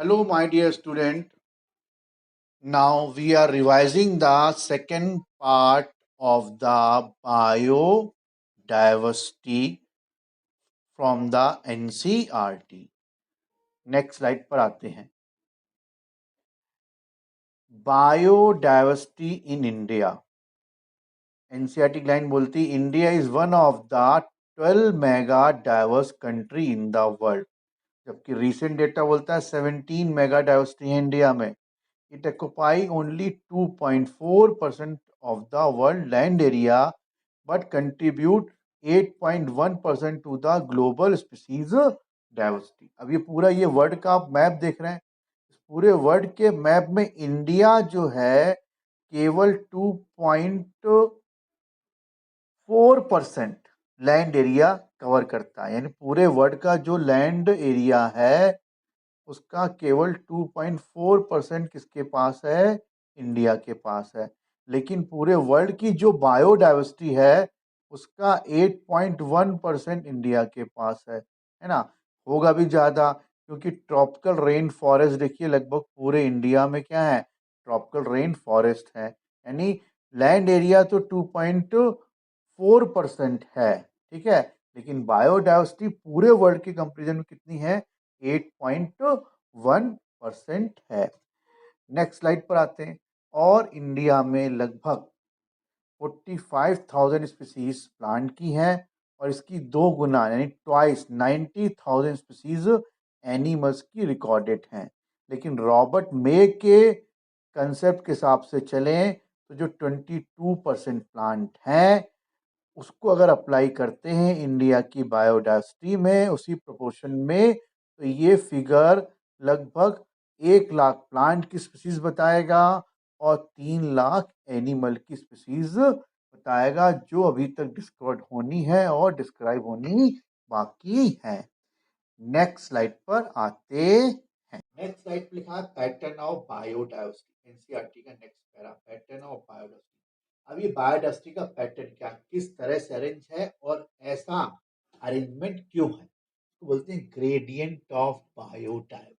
Hello, my dear student. Now we are revising the second part of the biodiversity from the NCERT. Next slide पर आते हैं. Biodiversity in India. NCERT line बोलती India is one of the 12 mega diverse country in the world, जबकि recent data बोलता है 17 mega diversity है India में. It occupy only 2.4% of the world land area but contribute 8.1% to the global species diversity. अब ये पूरा ये world का आप मैप देख रहे हैं. इस पूरे वर्ल्ड के मैप में इंडिया जो है केवल 2.4% लैंड एरिया कवर करता है. यानी पूरे वर्ल्ड का जो लैंड एरिया है उसका केवल 2.4% किसके पास है? इंडिया के पास है. लेकिन पूरे वर्ल्ड की जो बायोडाइवर्सिटी है उसका 8.1% इंडिया के पास है ना. होगा भी ज़्यादा, क्योंकि ट्रॉपिकल रेन फॉरेस्ट देखिए लगभग पूरे इंडिया में क्या है? ट्रॉपिकल रेन फॉरेस्ट है. यानी लैंड एरिया तो 2.4% है, ठीक है, लेकिन बायोडाइवर्सिटी पूरे वर्ल्ड के कंपेरिजन में कितनी है? 8.1% है. नेक्स्ट स्लाइड पर आते हैं. और इंडिया में लगभग 45,000 स्पीसीज प्लांट की हैं और इसकी 2 गुना यानी ट्वाइस 90,000 स्पीसीज एनिमल्स की रिकॉर्डेड हैं. लेकिन रॉबर्ट मे के कंसेप्ट के हिसाब से चलें तो जो 22% प्लांट हैं उसको अगर अप्लाई करते हैं इंडिया की बायोडाइवर्सिटी में उसी प्रोपोर्शन में, तो ये फिगर लगभग 1 लाख प्लांट की स्पीसीज बताएगा और 3 लाख एनिमल की स्पीसीज बताएगा, जो अभी तक डिस्कवर्ड होनी है और डिस्क्राइब होनी बाकी है. नेक्स्ट स्लाइड पर आते हैं. नेक्स्ट स्लाइड पर लिखा है पैटर्न ऑफ बायोडाइवर्सिटी. एनसीईआरटी का next para, pattern of biodiversity. अब ये बायोडाइवर्सिटी का पैटर्न क्या, किस तरह से अरेंज है और ऐसा अरेंजमेंट क्यों है, तो बोलते हैं ग्रेडियंट ऑफ बायोडाइवर्सिटी.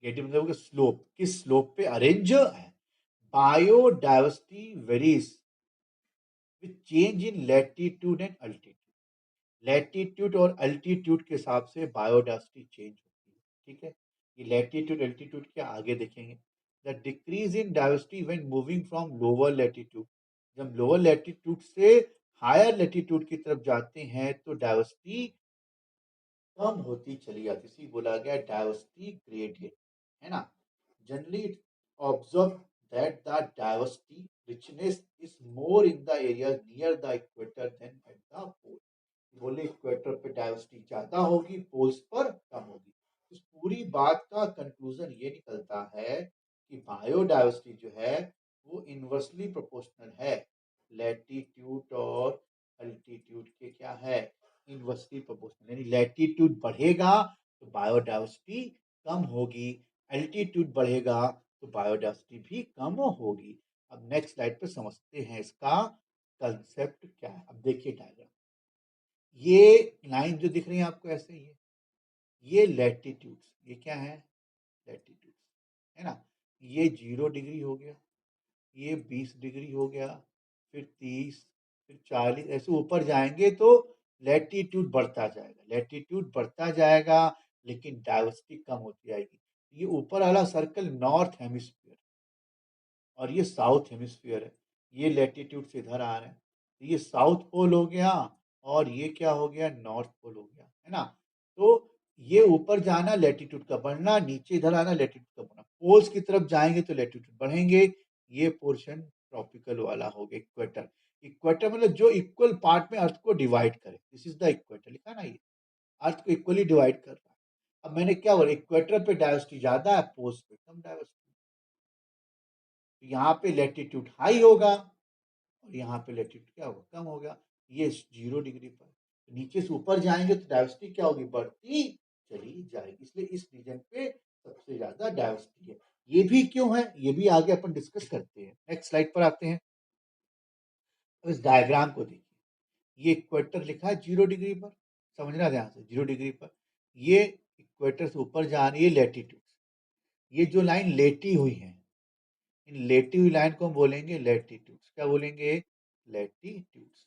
ग्रेडियंट मतलब स्लोप, किस स्लोप पे अरेंज है. Biodiversity varies with change in latitude and altitude. Latitude और अल्टीट्यूड के हिसाब से बायोडाइवर्सिटी चेंज होती है, ठीक है. ये लैटिट्यूड अल्टीट्यूड के आगे देखेंगे. The decrease in diversity when moving from lower latitude. जब लोअर लैटिट्यूड से हायर लैटिट्यूड की तरफ जाते हैं तो डाइवर्सिटी कम होती चली जाती, इसी बोला गया डाइवर्सिटी ग्रेडियंट, है ना. Generally observe that the diversity richness is more in the areas near the equator than at the pole. बोले इक्वेटर पे डाइवर्सिटी ज्यादा होगी, पोल्स पर कम होगी. इस पूरी बात का कंक्लूजन ये निकलता है कि बायोडाइवर्सिटी जो है वो इनवर्सली प्रोपोर्शनल है लैटिट्यूड और अल्टीट्यूड के. क्या है? Inversely proportional. यानी लैटिट्यूड बढ़ेगा तो बायोडाइवर्सिटी कम होगी, अल्टीट्यूड बढ़ेगा तो बायोडाइवर्सिटी भी कम होगी. अब नेक्स्ट स्लाइड पे समझते हैं इसका कंसेप्ट क्या है. अब देखिए डायग्राम, ये लाइन जो दिख रही है आपको ऐसे ही है, ये लैटिट्यूड्स, ये क्या है? लैटिट्यूड्स, है ना. ये 0 डिग्री हो गया, ये 20 डिग्री हो गया, फिर 30, फिर 40, ऐसे ऊपर जाएंगे तो लैटिट्यूड बढ़ता जाएगा, लैटिट्यूड बढ़ता जाएगा, लेकिन डाइवर्सिटी कम होती जाएगी. ये ऊपर वाला सर्कल नॉर्थ हेमिस्फीयर और ये साउथ हेमिस्फीयर है. ये लैटिट्यूड से इधर आ रहे हैं, तो ये साउथ पोल हो गया और ये क्या हो गया? नॉर्थ पोल हो गया, है ना. तो ये ऊपर जाना लैटिट्यूड का बढ़ना, नीचे इधर आना लैटिट्यूड का बढ़ना. पोल्स की तरफ जाएंगे तो लैटिट्यूड बढ़ेंगे. ये पोर्शन ट्रॉपिकल वाला हो गया इक्वेटर. इक्वेटर मतलब जो इक्वल पार्ट में अर्थ को डिवाइड करे, दिस इज द इक्वेटर. लिखा ना, ये अर्थ को इक्वली डिवाइड कर रहा है. अब मैंने क्या बोला, इक्वेटर पे डाइवर्सिटी ज्यादा है, पोल्स पे कम डाइवर्सिटी. यहाँ पे लैटिट्यूड हाई होगा और यहाँ पे लैटिट्यूड क्या होगा? कम होगा. ये 0 डिग्री पर. नीचे से ऊपर जाएंगे तो डाइवर्सिटी क्या होगी? बढ़ती चली जाएगी. इसलिए इस रीजन पे सबसे ज्यादा डाइवर्सिटी है. ये भी क्यों है, ये भी आगे अपन डिस्कस करते हैं. नेक्स्ट स्लाइड पर आते हैं. अब इस डायग्राम को देखिए, ये इक्वेटर लिखा है 0 डिग्री पर, समझना ध्यान से. 0 डिग्री पर ये इक्वेटर से ऊपर जा रही है लैटिट्यूड। ये जो लाइन लेटी हुई है, इन लेटी हुई लाइन को हम बोलेंगे लैटिट्यूड्स। क्या बोलेंगे? लैटिट्यूड्स।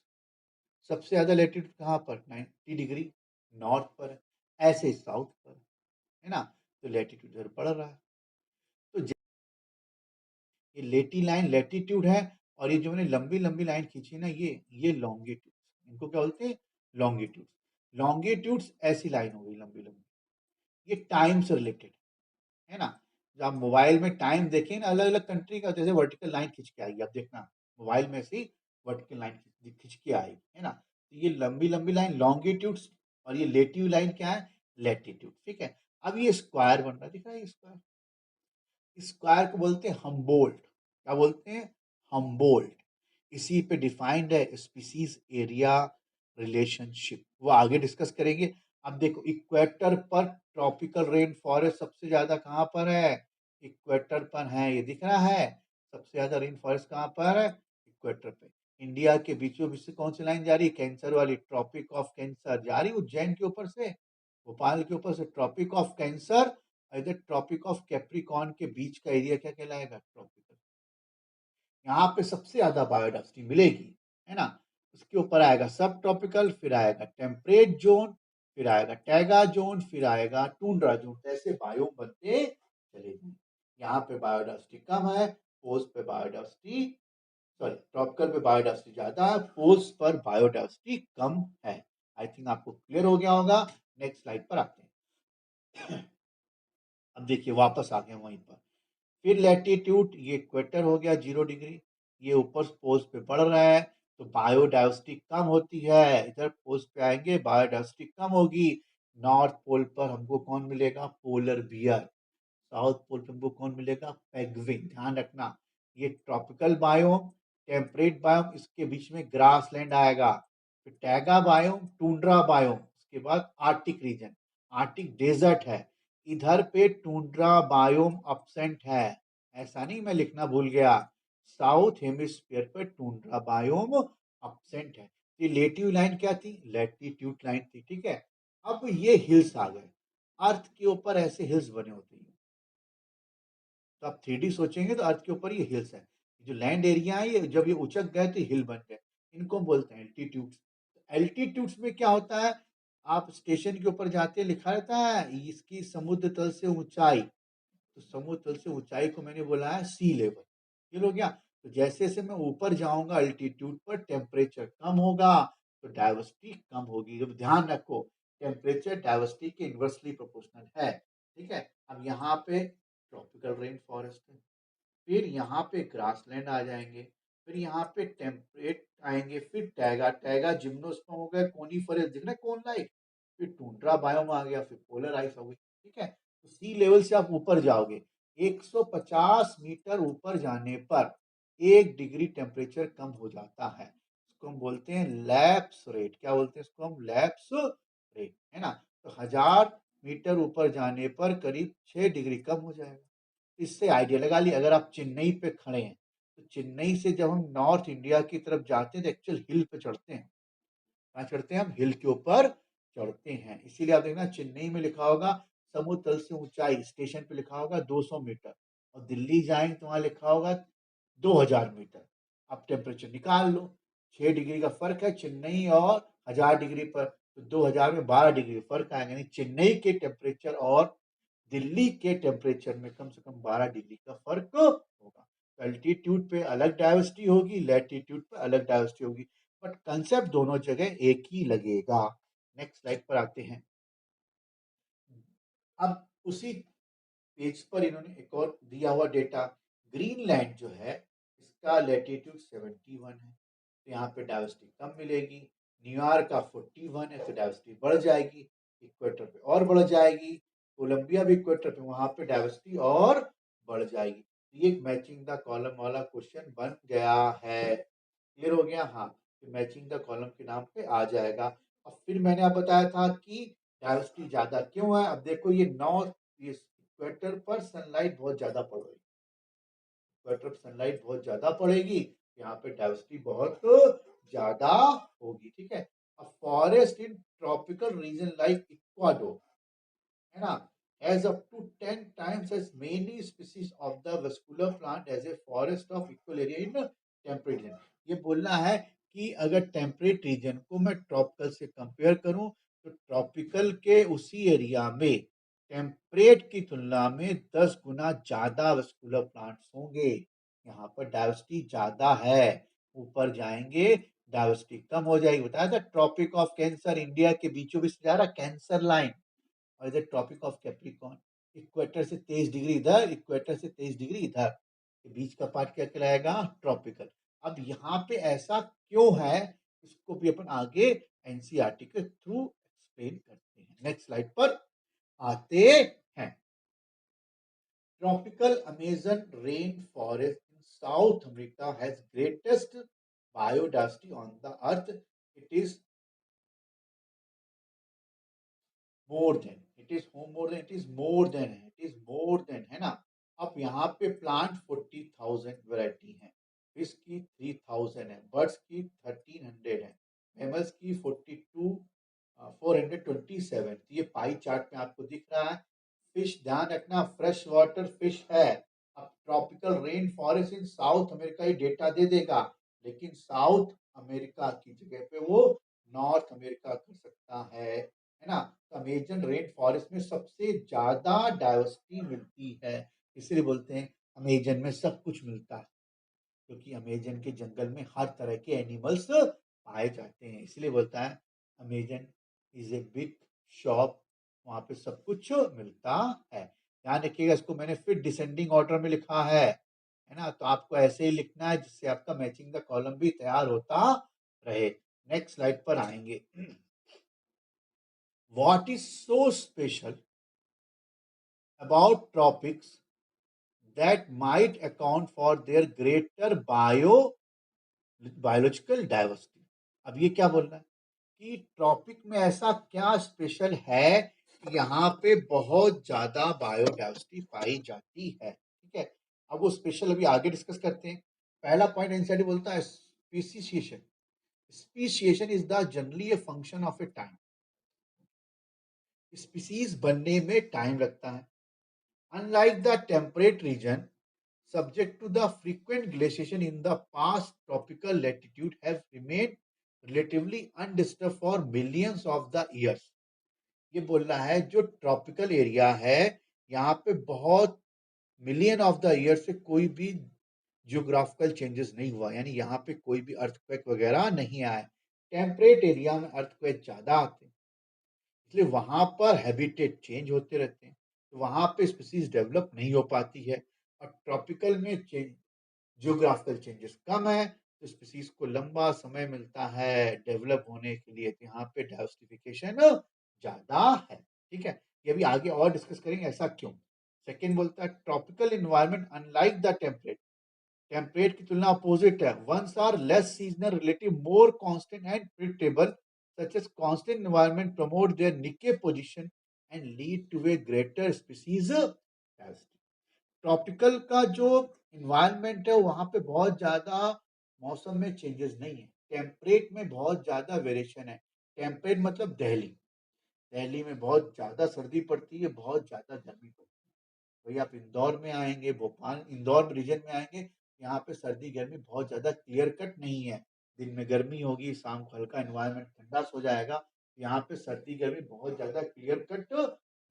सबसे ज्यादा लैटिट्यूड कहाँ पर? 90 डिग्री नॉर्थ पर है, ऐसे साउथ पर है ना, तो लैटिट्यूड इधर बढ़ रहा है। तो ये लेटी लाइन लैटिट्यूड है, और ये जो मैंने लंबी लंबी लाइन खींची ना, ये लॉन्गिट्यूड। इनको क्या बोलते हैं? लॉन्गिट्यूड। लॉन्गिट्यूड्स ऐसी लाइन हो गई लंबी लंबी, ये टाइम से रिलेटेड है ना। जब आप मोबाइल में टाइम देखें ना, अलग अलग कंट्री का जैसे वर्टिकल लाइन खींच के आएगी, आप देखना मोबाइल में से वर्टिकल लाइन खींच के आएगी, है ना। तो ये लंबी लंबी लाइन लॉन्गिट्यूड्स, और ये लेटिव लाइन क्या है? लैटिट्यूड। ठीक है। अब ये स्क्वायर बन रहा है, दिख रहा है स्क्वायर? स्क्वायर को बोलते हैं हम्बोल्ट। क्या बोलते हैं? हम्बोल्ट। इसी पे डिफाइंड है स्पीसीज एरिया रिलेशनशिप, वो आगे डिस्कस करेंगे। अब देखो, इक्वेटर पर ट्रॉपिकल रेन फॉरेस्ट सबसे ज्यादा कहाँ पर है? इक्वेटर पर है, ये दिख रहा है। सबसे ज्यादा रेन फॉरेस्ट कहाँ पर है? इक्वेटर पे। इंडिया के बीचों बीच से कौन सी लाइन जा रही है? कैंसर वाली, ट्रॉपिक ऑफ कैंसर जा रही है उज्जैन के ऊपर से, भोपाल के ऊपर से ट्रॉपिक ऑफ कैंसर। इधर ट्रॉपिक ऑफ कैप्रिकॉर्न के बीच का एरिया क्या कहलाएगा? ट्रॉपिकल। यहाँ पे सबसे ज्यादा बायोडाइवर्सिटी मिलेगी, है ना। उसके ऊपर आएगा सब ट्रॉपिकल, फिर आएगा टेम्परेट जोन, फिर आएगा टैगा जोन, फिर आएगा टूंड्रा जोन। ऐसे बायोम बनते चले जाएंगे। यहाँ पे बायोडाइवर्सिटी कम है, पोल्स पे बायोडाइवर्सिटी, सॉरी ट्रॉपिकल पे बायोडाइवर्सिटी ज्यादा है, पोल्स पर बायोडाइवर्सिटी कम है। आई थिंक आपको क्लियर हो गया होगा। नेक्स्ट स्लाइड पर आते हैं। अब देखिए वापस आ गए वहीं पर। फिर लैटिट्यूड, ये इक्वेटर हो गया 0 डिग्री, ये ऊपर पोल्स पे बढ़ रहा है, तो बायोडाइवर्सिटी कम होती है। इधर पोल्स पे आएंगे, बायोडाइवर्सिटी कम होगी। नॉर्थ पोल पर हमको कौन मिलेगा? Polar bear. साउथ पोल पे हमको कौन मिलेगा? पेंगुइन। ध्यान रखना, ये ट्रॉपिकल बायोम, टेम्परेट बायोम, इसके बीच में ग्रास लैंड आएगा, फिर टैगा बायोम, टूंड्रा बायोम, उसके बाद आर्टिक रीजन, आर्टिक डेजर्ट है। इधर पे टूंड्रा बायोम अपसेंट है, ऐसा नहीं मैं लिखना भूल गया। साउथ हेमिस्फीयर पर टूंड्रा बायोम अपसेंट है। ये लेटिव लाइन क्या थी? लैटिट्यूड लाइन थी। ठीक है। अब ये हिल्स आ गए, अर्थ के ऊपर ऐसे हिल्स बने होते हैं। तो आप 3D सोचेंगे तो अर्थ के ऊपर ये हिल्स है, जो लैंड एरिया है, ये जब ये उचक गए तो हिल बन गए। इनको हम बोलते हैं एल्टीट्यूड्स। एल्टीट्यूड्स में क्या होता है? आप स्टेशन के ऊपर जाते हैं, लिखा रहता है इसकी समुद्र तल से ऊंचाई, तो समुद्र तल से ऊंचाई को मैंने बोला है सी लेवल। क्लियर हो गया? तो जैसे जैसे मैं ऊपर जाऊंगा अल्टीट्यूड पर, टेम्परेचर कम होगा तो डाइवर्सिटी कम होगी। जब ध्यान रखो, टेम्परेचर डाइवर्सिटी के इन्वर्सली प्रोपोर्शनल है। ठीक है। अब यहाँ पे ट्रॉपिकल रेन फॉरेस्ट है, फिर यहाँ पे ग्रासलैंड आ जाएंगे, फिर यहाँ पे टेम्परेट आएंगे, फिर टैगा, टैगा जिम्नोस्पर्म हो गया, कोनीफरस दिख रहा है कोन लाइक, फिर टुंड्रा बायोम आ गया, फिर पोलर आइस हो गई। ठीक है। तो सी लेवल से आप ऊपर जाओगे, 150 मीटर ऊपर जाने पर 1 डिग्री टेम्परेचर कम हो जाता है। इसको हम बोलते हैं लैप्स रेट। क्या बोलते हैं इसको हम? लैप्स रेट, है ना। तो 1000 मीटर ऊपर जाने पर करीब 6 डिग्री कम हो जाएगा। इससे आइडिया लगा लिया, अगर आप चेन्नई पे खड़े हैं, तो चेन्नई से जब हम नॉर्थ इंडिया की तरफ जाते हैं तो एक्चुअल हिल पे चढ़ते हैं। कहाँ चढ़ते हैं? हम हिल के ऊपर चढ़ते हैं। इसीलिए आप देखना चेन्नई में लिखा होगा समुद्र तल से ऊंचाई, स्टेशन पे लिखा होगा 200 मीटर, और दिल्ली जाएंगे तो वहां लिखा होगा 2000 मीटर। आप टेम्परेचर निकाल लो, 6 डिग्री का फर्क है चेन्नई और 1000 डिग्री पर, तो 2000 में 12 डिग्री फर्क आएगा, यानी चेन्नई के टेम्परेचर और दिल्ली के टेम्परेचर में कम से कम 12 डिग्री का फर्क होगा। तो अल्टीट्यूड पे अलग डाइवर्सिटी होगी, लैटिट्यूड पे अलग डाइवर्सिटी होगी, बट कंसेप्ट दोनों जगह एक ही लगेगा। नेक्स्ट स्लाइड पर आते हैं। अब उसी पेज पर इन्होंने एक और दिया हुआ डेटा, ग्रीनलैंड जो है इसका लैटिट्यूड 71 है, तो यहाँ पे डाइवर्सिटी कम मिलेगी। न्यूयॉर्क का 41 है, तो डाइवर्सिटी बढ़ जाएगी, इक्वेटर पे और बढ़ जाएगी। कोलंबिया भी इक्वेटर पे, वहां पे डाइवर्सिटी और बढ़ जाएगी। ये मैचिंग द कॉलम वाला क्वेश्चन बन गया है। क्लियर हो गया? हाँ, तो मैचिंग द कॉलम के नाम पे आ जाएगा। और फिर मैंने आप बताया था कि डाइवर्सिटी ज्यादा क्यों है। अब देखो, ये नॉर्थ, ये इक्वेटर पर सनलाइट बहुत ज्यादा पड़ रही है, इक्वेटर पर सनलाइट बहुत ज्यादा पड़ेगी, यहाँ पे डाइवर्सिटी बहुत ज्यादा होगी। ठीक है। अब forest in tropical region like Ecuador, है ना, has up to 10 times as many species of the vascular plant as a forest of equal area in temperate region। ये बोलना है कि अगर टेम्परेट रीजन को मैं ट्रॉपिकल से कंपेयर करूं तो ट्रॉपिकल के उसी एरिया में टेम्परेट की तुलना में 10 गुना ज्यादा वस्कुलर प्लांट्स होंगे। यहाँ पर डाइवर्सिटी ज्यादा है, ऊपर जाएंगे डाइवर्सिटी कम हो जाएगी। बताया था ट्रॉपिक ऑफ कैंसर इंडिया के बीचों बीच जा रहा कैंसर लाइन, और इधर ट्रॉपिक ऑफ कैप्रिकॉर्न, इक्वेटर से 23 डिग्री इधर, इक्वेटर से 23 डिग्री इधर, बीच का पार्ट क्या कहलाएगा ट्रॉपिकल। अब यहाँ पे ऐसा क्यों है, इसको भी अपन आगे एनसीईआरटी के थ्रू एक्सप्लेन करते हैं। नेक्स्ट स्लाइड पर आते हैं। Tropical Amazon rain forest in south America has greatest biodiversity on the earth. It is more than, it is more than, it is more than, it is more than, है ना। अब यहाँ पे plant 40,000 variety है, fish की 3,000 है, birds की 1,300 है, मैमल्स की 427। तो ये पाई चार्ट में आपको दिख रहा है। फिश ध्यान रखना फ्रेश वाटर फिश है। अब ट्रॉपिकल रेन फॉरेस्ट इन साउथ अमेरिका ये डेटा दे देगा, लेकिन साउथ अमेरिका की जगह पे वो नॉर्थ अमेरिका कर सकता है ना। तो अमेजन रेन फॉरेस्ट में सबसे ज्यादा डाइवर्सिटी मिलती है, इसलिए बोलते हैं अमेजन में सब कुछ मिलता है, क्योंकि अमेजन के जंगल में हर तरह के एनिमल्स पाए जाते हैं, इसलिए बोलता है Amazon is a big shop, वहां पे सब कुछ मिलता है। ध्यान रखिएगा, इसको मैंने फिर डिसेंडिंग ऑर्डर में लिखा है ना, तो आपको ऐसे ही लिखना है जिससे आपका मैचिंग द कॉलम भी तैयार होता रहे। नेक्स्ट स्लाइड पर आएंगे। What is so special about tropics that might account for their greater biological diversity. अब ये क्या बोल रहा है कि ट्रॉपिक में ऐसा क्या स्पेशल है कि यहाँ पे बहुत ज्यादा बायोडाइवर्सिटी पाई जाती है। ठीक है, अब वो स्पेशल अभी आगे डिस्कस करते हैं। पहला पॉइंट एनसीईआरटी बोलता है speciation. Speciation is the generally a function of A time. Species बनने में टाइम लगता है। Unlike the temperate region subject to the frequent glaciation in the past, tropical latitude have remained relatively undisturbed for millions of the years। ये बोल रहा है जो tropical area है यहाँ पे बहुत मिलियन ऑफ द ईयर से कोई भी जियोग्राफिकल चेंजेस नहीं हुआ, यानी यहाँ पे कोई भी अर्थक्वेक वगैरह नहीं आया। टेम्परेट एरिया में अर्थक्वेक ज्यादा आते हैं, इसलिए वहां पर हैबिटेट चेंज होते रहते हैं, तो वहां पे स्पीसीज डेवलप नहीं हो पाती है। और ट्रॉपिकल में जियोग्राफिकल चेंजेस कम है, तो स्पीसीज को लंबा समय मिलता है डेवलप होने के लिए, तो यहाँ पे डाइवर्सिफिकेशन ज्यादा है। ठीक है, ये भी आगे और डिस्कस करेंगे ऐसा क्यों। सेकेंड बोलता है tropical environment unlike the temperate, temperate की तुलना अपोजिट है। Ones are less seasonal relative more constant and predictable, such as constant environment promote their niche position and lead to a greater species diversity. Tropical का जो environment है वहां पे बहुत ज्यादा मौसम में चेंजेस नहीं है, टेम्परेट में बहुत ज्यादा वेरिएशन है। टेम्परेट मतलब दिल्ली, दिल्ली में बहुत ज्यादा सर्दी पड़ती है, बहुत ज्यादा गर्मी पड़ती है। वही आप इंदौर में आएंगे, भोपाल इंदौर रीजन में आएंगे, यहाँ पे सर्दी गर्मी बहुत ज्यादा क्लियर कट नहीं है। दिन में गर्मी होगी, शाम को हल्का एनवायरमेंट ठंडा हो जाएगा। यहाँ पे सर्दी गर्मी बहुत ज्यादा क्लियर कट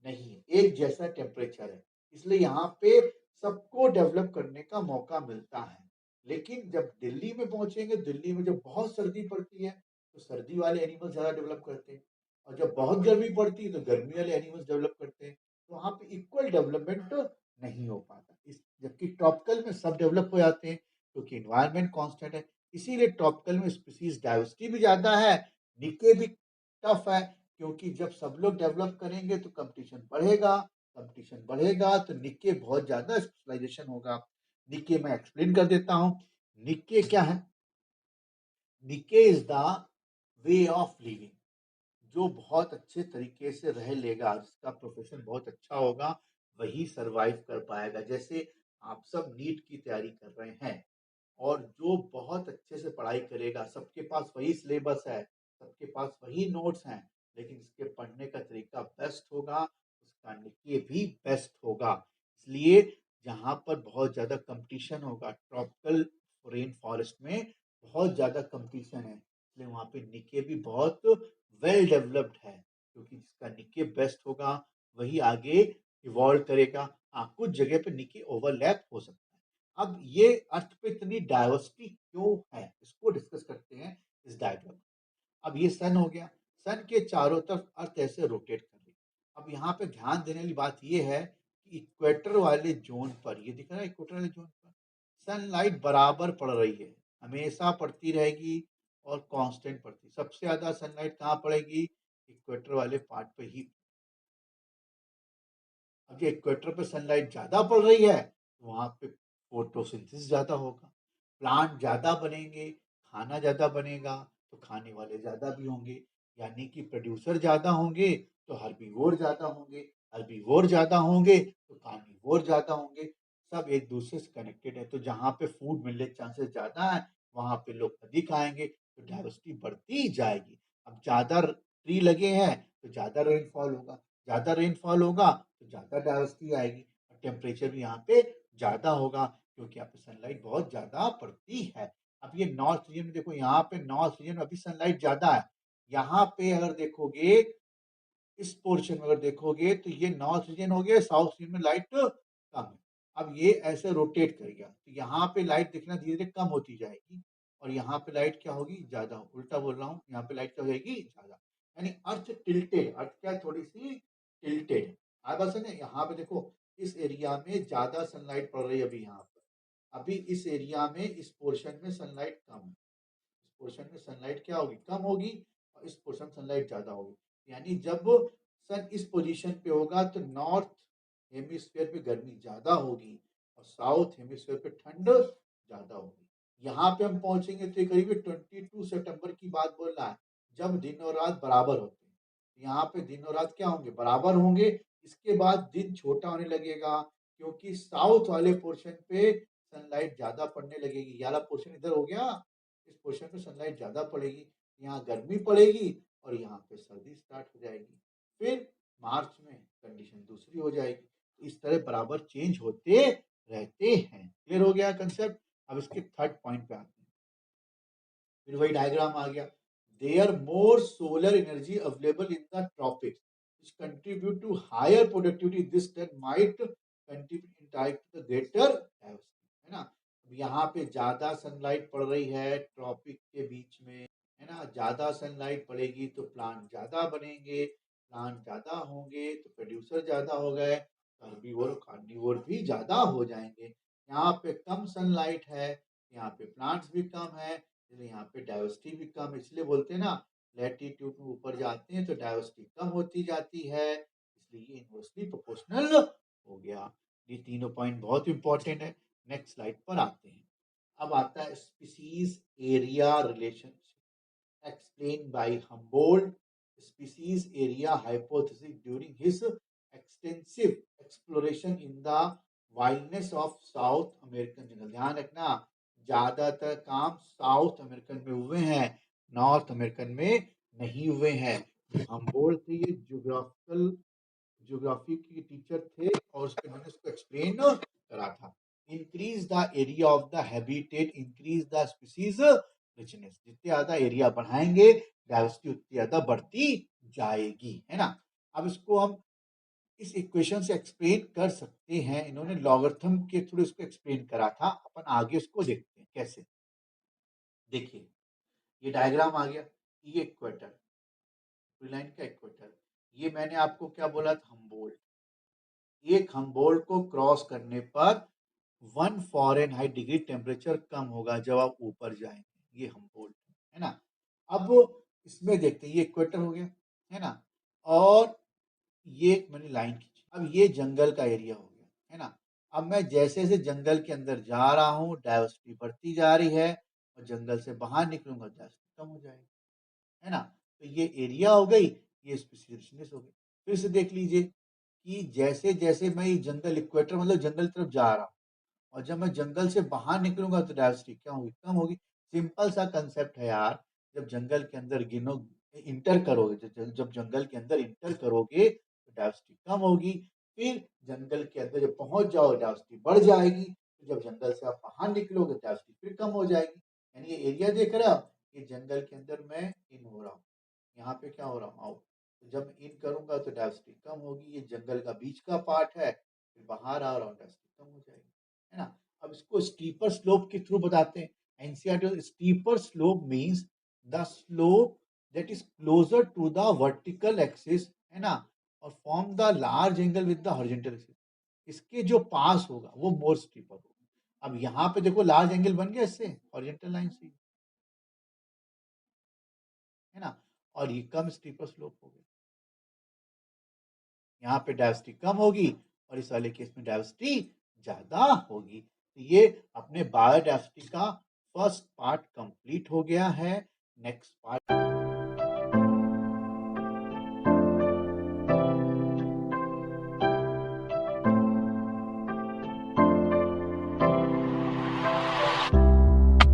नहीं है, एक जैसा टेम्परेचर है, इसलिए यहाँ पे सबको डेवलप करने का मौका मिलता है। लेकिन जब दिल्ली में पहुंचेंगे, दिल्ली में जब बहुत सर्दी पड़ती है तो सर्दी वाले एनिमल ज्यादा डेवलप करते हैं, और जब बहुत गर्मी पड़ती है तो गर्मी वाले एनिमल्स डेवलप करते हैं। तो वहां पे इक्वल डेवलपमेंट नहीं हो पाता, इस जबकि ट्रॉपिकल में सब डेवलप हो जाते हैं क्योंकि इन्वायरमेंट कांस्टेंट है। इसीलिए ट्रॉपिकल में स्पीसीज डाइवर्सिटी भी ज्यादा है, निके भी टफ है, क्योंकि जब सब लोग डेवलप करेंगे तो कंपटीशन बढ़ेगा, कंपटीशन बढ़ेगा तो निके बहुत ज्यादा स्पेशलाइजेशन होगा। निके मैं एक्सप्लेन कर देता हूं। निके क्या है, निके is the way of living, जो बहुत अच्छे तरीके से रह लेगा, जिसका प्रोफेशन बहुत अच्छा होगा, वही सरवाइव कर पाएगा। जैसे आप सब नीट की तैयारी कर रहे हैं, और जो बहुत अच्छे से पढ़ाई करेगा, सबके पास वही सिलेबस है, सबके पास वही नोट्स हैं, लेकिन इसके पढ़ने का तरीका बेस्ट होगा, उसका निके भी बेस्ट होगा। इसलिए जहाँ पर बहुत ज़्यादा कंपटीशन होगा, ट्रॉपिकल रेन फॉरेस्ट में बहुत ज़्यादा कंपटीशन है, इसलिए वहाँ पे निके भी बहुत वेल डेवलप्ड है, क्योंकि जिसका निके बेस्ट होगा वही आगे इवॉल्व करेगा। हाँ, कुछ जगह पे निके ओवरलैप हो सकता है। अब ये अर्थ पे इतनी डाइवर्सिटी क्यों है, इसको डिस्कस करते हैं इस डायग्राम में। अब ये सन हो गया, सन के चारों तरफ अर्थ ऐसे रोटेट कर रही है। अब यहाँ पे ध्यान देने वाली बात ये है कि इक्वेटर वाले जोन पर, ये दिख रहा है इक्वेटर वाले जोन पर सनलाइट बराबर पड़ रही है, हमेशा पड़ती रहेगी और कांस्टेंट पड़ती। सबसे ज्यादा सनलाइट कहाँ पड़ेगी? इक्वेटर वाले पार्ट पे ही। अब ये इक्वेटर पे सनलाइट ज्यादा पड़ रही है तो वहां पे फोटोसिंथेसिस ज्यादा होगा, प्लांट ज्यादा बनेंगे, खाना ज्यादा बनेगा, तो खाने वाले ज्यादा भी होंगे, यानी कि प्रोड्यूसर ज्यादा होंगे तो हर्बीवोर ज्यादा होंगे, हर्बीवोर ज्यादा होंगे तो कार्निवोर ज्यादा होंगे। सब एक दूसरे से कनेक्टेड है, तो जहाँ पे फूड मिलने के चांसेस ज्यादा है वहां पे लोग अधिक आएंगे, तो डाइवर्सिटी बढ़ती जाएगी। अब ज्यादा ट्री लगे हैं तो ज्यादा रेनफॉल होगा, ज्यादा रेनफॉल होगा तो ज्यादा डाइवर्सिटी आएगी, और टेम्परेचर भी यहाँ पे ज्यादा होगा क्योंकि यहाँ पे सनलाइट बहुत ज्यादा पड़ती है। अब ये नॉर्थ रीजन में देखो, यहाँ पे नॉर्थ रीजन में अभी सनलाइट ज्यादा है, यहाँ पे अगर देखोगे इस पोर्शन में अगर देखोगे तो ये नॉर्थ रीजन हो गया, साउथ रीजन में लाइट कम है। अब ये ऐसे रोटेट कर गया तो यहाँ पे लाइट दिखना धीरे धीरे कम होती जाएगी, और यहाँ पे लाइट क्या होगी? ज्यादा। उल्टा बोल रहा हूँ, यहाँ पे लाइट क्या हो जाएगी? ज्यादा। यानी अर्थ टिल्टेड, अर्थ क्या है? थोड़ी सी टिल्टेड। आप बात समझे? यहाँ पे देखो इस एरिया में ज्यादा सनलाइट पड़ रही है अभी, यहाँ पर अभी इस एरिया में इस पोर्शन में सनलाइट कम है, इस पोर्शन में सनलाइट क्या होगी? कम होगी, और इस पोर्शन में सनलाइट ज्यादा होगी। यानी जब सन इस पोजीशन पे होगा तो नॉर्थ हेमिस्फीयर पे गर्मी ज्यादा होगी और साउथ हेमिस्फीयर पे ठंड ज्यादा होगी। यहाँ पे हम पहुंचेंगे तो करीब 22 सितंबर की बात बोल रहा है, जब दिन और रात बराबर होते हैं। यहाँ पे दिन और रात क्या होंगे? बराबर होंगे। इसके बाद दिन छोटा होने लगेगा क्योंकि साउथ वाले पोर्शन पे सनलाइट ज्यादा पड़ने लगेगी। ये वाला पोर्शन इधर हो गया, इस पोर्शन पे सनलाइट ज्यादा पड़ेगी, यहाँ गर्मी पड़ेगी और यहाँ पे सर्दी स्टार्ट हो जाएगी। फिर मार्च में कंडीशन दूसरी हो जाएगी। इस तरह बराबर चेंज होते रहते हैं। क्लियर हो गया कंसेप्ट? अब इसके थर्ड पॉइंट पे आते हैं। फिर वही डायग्राम आ गया। There more solar energy available in the tropics which contribute to higher productivity, this that might contribute in type to the greater diversity, है ना? यहाँ पे ज्यादा सनलाइट पड़ रही है ट्रॉपिक के बीच में, है ना? ज्यादा सनलाइट पड़ेगी तो प्लांट ज्यादा बनेंगे, प्लांट ज्यादा होंगे तो प्रोड्यूसर ज्यादा हो गए, हर्बीवोर कार्निवोर भी ज्यादा हो जाएंगे। यहाँ पे कम सनलाइट है, यहाँ पे प्लांट्स भी कम है, इसलिए यहाँ पे डाइवर्सिटी भी कम है। इसलिए बोलते हैं ना, लैटिट्यूड में ऊपर जाते हैं तो डाइवर्सिटी कम होती जाती है, इसलिए ये इनवर्सली प्रोपोर्शनल हो गया। ये तीनों पॉइंट बहुत इंपॉर्टेंट है। नेक्स्ट स्लाइड पर आते हैं। अब आता है species area relationship explain by Humboldt, species area hypothesis during his extensive exploration in the wildness of South American jungle. ध्यान रखना, ज्यादातर काम साउथ अमेरिकन में हुए हैं, नॉर्थ अमेरिकन में नहीं हुए हैं। हम्बोल्ट थे ये ज्योग्राफी के टीचर थे और उसके मैंने उसको एक्सप्लेन करा था। Increase the area of the habitat, increase the species richness. जितने ज्यादा एरिया बढ़ाएंगे डाइवर्सिटी उतनी ज्यादा बढ़ती जाएगी, है ना? अब इसको हम इस इक्वेशन से एक्सप्लेन कर सकते हैं। इन्होंने लॉगरिथम के थ्रू इसको एक्सप्लेन करा था, अपन आगे इसको देखते हैं कैसे। देखिए ये डायग्राम आ गया, ये इक्वेटर, लाइन का इक्वेटर, ये मैंने आपको क्या बोला था? हम्बोल्ट। एक हम्बोल्ट को क्रॉस करने पर 1 फॉरेनहाइट डिग्री टेम्परेचर कम होगा जब आप ऊपर जाएंगे। ये हम्बोल्ट है ना? अब इसमें देखते हैं, ये इक्वेटर हो गया, है ना? और ये एक मैंने लाइन खींची। अब ये जंगल का एरिया हो गया, है ना? अब मैं जैसे जैसे जंगल के अंदर जा रहा हूँ डाइवर्सिटी बढ़ती जा रही है, और जंगल से बाहर निकलूंगा डाइवर्सिटी कम हो जाएगी, है ना? तो ये एरिया हो गई, ये स्पेसिफिकनेस हो गई। फिर से देख लीजिए कि जैसे जैसे मैं ये जंगल, इक्वेटर मतलब जंगल की तरफ जा रहा हूँ, और जब मैं जंगल से बाहर निकलूंगा तो डाइवर्सिटी क्या होगी? कम होगी। सिंपल सा कंसेप्ट है यार। जब जंगल के अंदर गिनो इंटर करोगे, जब जंगल के अंदर इंटर करोगे तो डाइवर्सिटी कम होगी। फिर जंगल के अंदर जब पहुंच जाओगे डाइवर्सिटी बढ़ जाएगी। तो जब जंगल से आप बाहर निकलोगे डाइवर्सिटी फिर कम हो जाएगी। यानी ये एरिया देख रहे हो आप, ये जंगल के अंदर मैं इन हो रहा हूँ, यहाँ पे क्या हो रहा हूँ आउट। तो जब इन करूंगा तो डाइवर्सिटी कम होगी। ये जंगल का बीच का पार्ट है, फिर बाहर आ रहा हूँ डाइवर्सिटी कम हो जाएगी, है ना। अब इसको स्टीपर स्लोप के थ्रू बताते हैं। NCERT steeper slope means the slope that is closer to the vertical axis, है ना, और form the large angle with the horizontal axis। इसके जो पास होगा वो मोर स्टीपर होगा। अब यहाँ पे देखो लार्ज एंगल बन गया इससे हॉरिजॉन्टल लाइन से, है ना, और ये कम स्टीपर स्लोप हो गया। यहाँ पे डाइवर्सिटी कम होगी और इस वाले केस में डाइवर्सिटी ज्यादा होगी। तो ये अपने बायोडाइवर्सिटी का फर्स्ट पार्ट कंप्लीट हो गया है। Next part